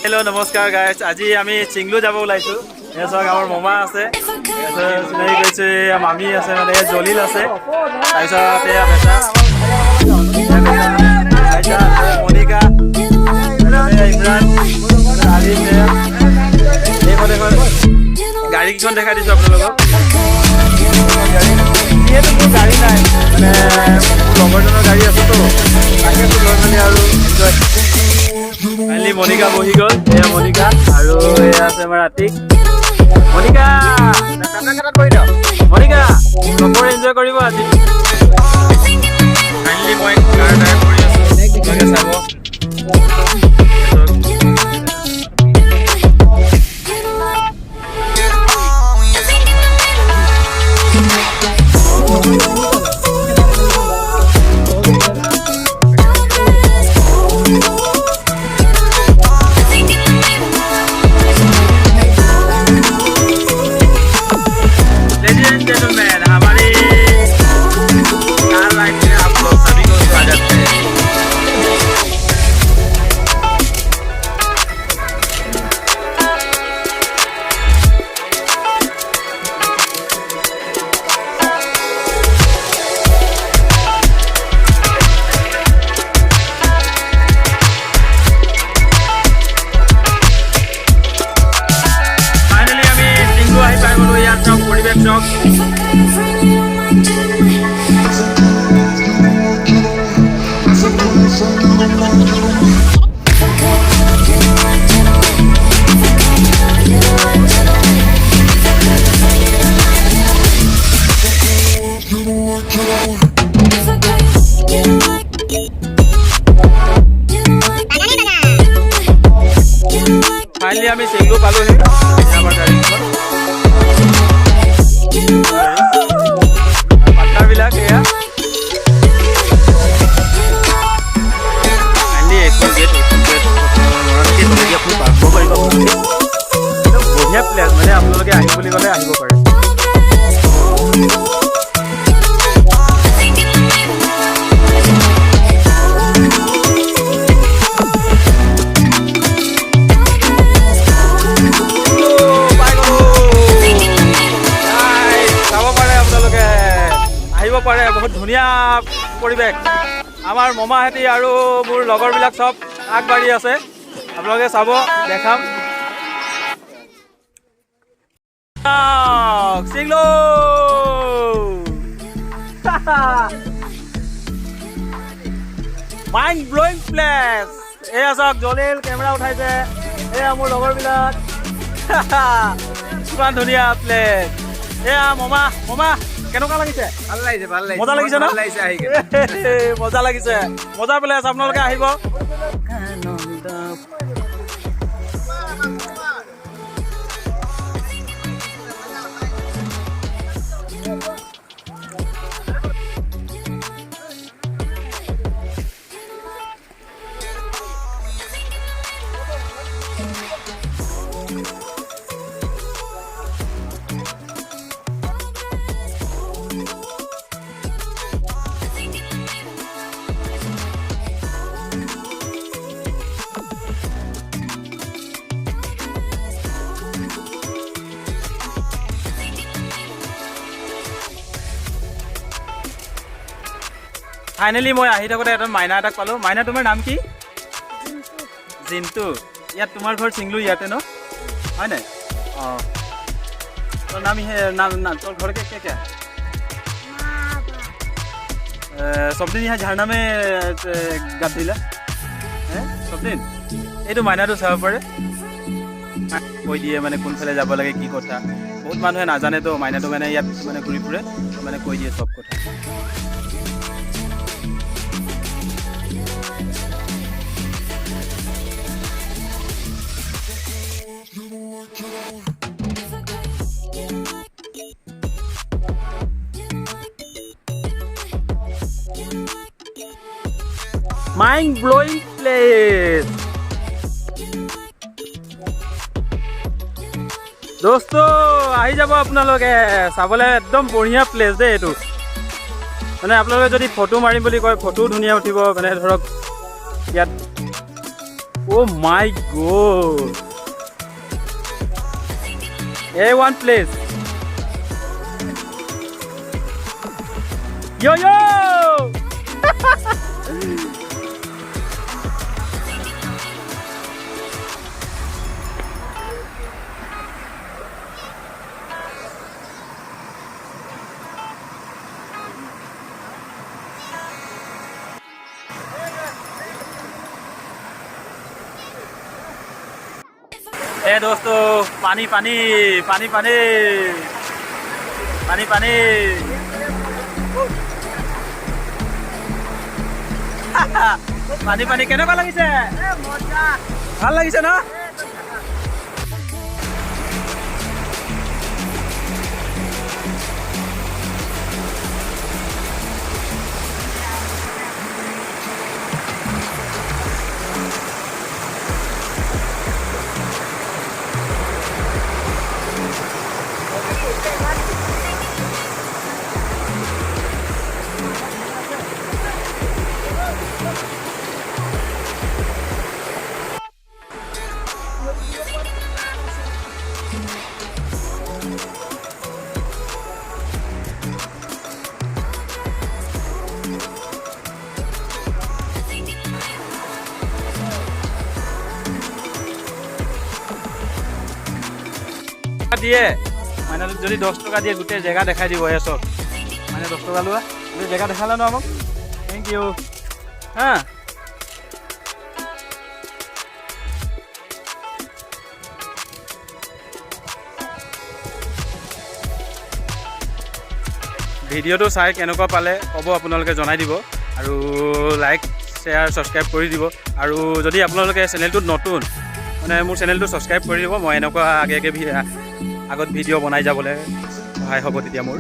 Hello नमस्कार guys আজি আমি চিংলু যাব ওলাইছো এ সব আমার মামা আছে চিনাই গৈছে মামি আছে মানে জলিল আছে তাৰপিছত এয়া বেটা আইতা মনিকা ইমরান আরিফ এইখন এখন গাড়ী কিখন দেখাই দিছো আপোনালোকক যিহেতু মোৰ গাড়ী নাই মানে লগৰজনৰ গাড়ী আছে তো তাকে লৈ মেলি আৰু এনজয় ফাইনালি মনিকা বহি গ'ল এয়া মনিকা আৰু এয়া আছে আমাৰ আতিক মনিকা মনিকা লগৰ এনজয় কৰিব আজি ফাইনালি মই কাৰ ড্ৰাইভ কৰি আছো তোমালোকে চাব ফাইনালি আমি চিংলু পালোহি আমাৰ গাড়ীখন পাৰ্টনাৰবিলাক এয়া ফাইনালি এখন গেট আপুনি পাব পাৰিব বঢ়িয়া প্লেচ মানে আপোনালোকে আহিম বুলি ক'লে আহিব পাৰে পাৰে বহুত ধুনীয়া পৰিৱেশ আমাৰ মামাহেঁতি আৰু মোৰ লগৰবিলাক চব আগবাঢ়ি আছে আপোনালোকে চাব দেখাম চিংলু মাইণ্ড ব্লয়িং প্লেচ এয়া চাওক জলিল কেমেৰা উঠাইছে এয়া মোৰ লগৰবিলাক কিমান ধুনীয়া প্লেচ এয়া মামা মামা কেনেকুৱা লাগিছে ভাল লাগিছে মজা লাগিছে ন মজা লাগিছে মজা প্লেচ আপোনালোকে আহিব ফাইনেলি মই আহি থাকোঁতে এটা মাইনা এটাক পালোঁ মাইনা তোমাৰ নাম কি জিন্তু ইয়াত তোমাৰ ঘৰ চিংলু ইয়াতে ন হয় নাই অঁ তোৰ नाम তোৰ ঘৰ কে क्या सब दिन यहाँ झरना में गात दिला सब दिन এইটো মাইনাটো চাব পাৰে কৈ দিয়ে মানে কোনফালে যাব লাগে কি কথা বহুত মানুহে নাজানে তো মাইনাটো মানে ইয়াত মানে ঘূৰি ফুৰে মানে কৈ দিয়ে সব কথা Mind blowing place. दोस्तों আহি যাব আপোনালোকে চাবলৈ একদম বঢ়িয়া প্লেস দে এটো মানে আপোনালোকে যদি ফটো মাৰিম বুলি কয় ফটো ধুনীয়া উঠিব মানে ধৰক ইয়াত Oh my god. A1 place. Yo yo. ए दोस्तों पानी पानी पानी पानी पानी पानी পানী পানী কেনেকুৱা লাগিছে ভাল লাগিছে ন দিয়ে মানে যদি 10 টকা দিয়ে গোটেই জেগা দেখাই দিব এ সব মানে 10 টকা লোৱা গোটেই জেগা দেখালে ন আমাক থ্যাংক ইউ হা ভিডিওটো চাই কেনেকুৱা পালে ক'ব আপোনালোকে জনাই দিব আৰু লাইক শ্বেয়াৰ সাবস্ক্ৰাইব কৰি দিব আৰু যদি আপোনালোকে চেনেলটোত নতুন মানে মোৰ চেনেলটো সাবস্ক্ৰাইব কৰি দিব মই এনেকুৱা আগে আগত ভিডিঅ' বনাই যাবলৈ সহায় হ'ব তেতিয়া মোৰ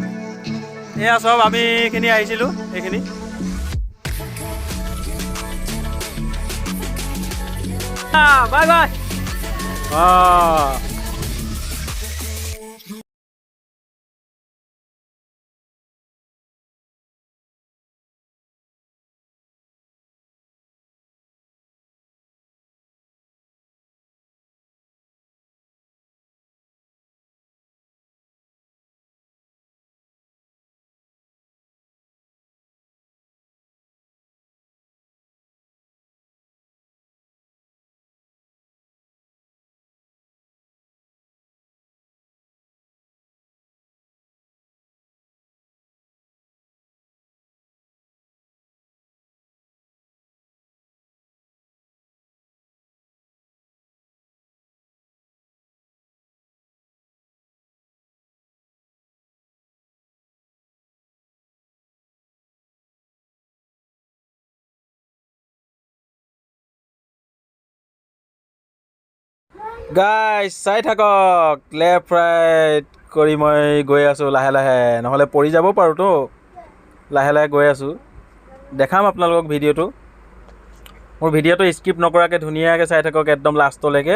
এয়া সব আমি এইখিনি আহিছিলোঁ এইখিনি বাই বাই গাইজ চাই থাকক লেফ্ট ৰাইট কৰি মই গৈ আছোঁ লাহে লাহে নহ'লে পৰি যাব পাৰোঁতো লাহে লাহে গৈ আছোঁ দেখাম আপোনালোকক ভিডিঅ'টো মোৰ ভিডিঅ'টো স্কিপ নকৰাকৈ ধুনীয়াকৈ চাই থাকক একদম লাষ্টলৈকে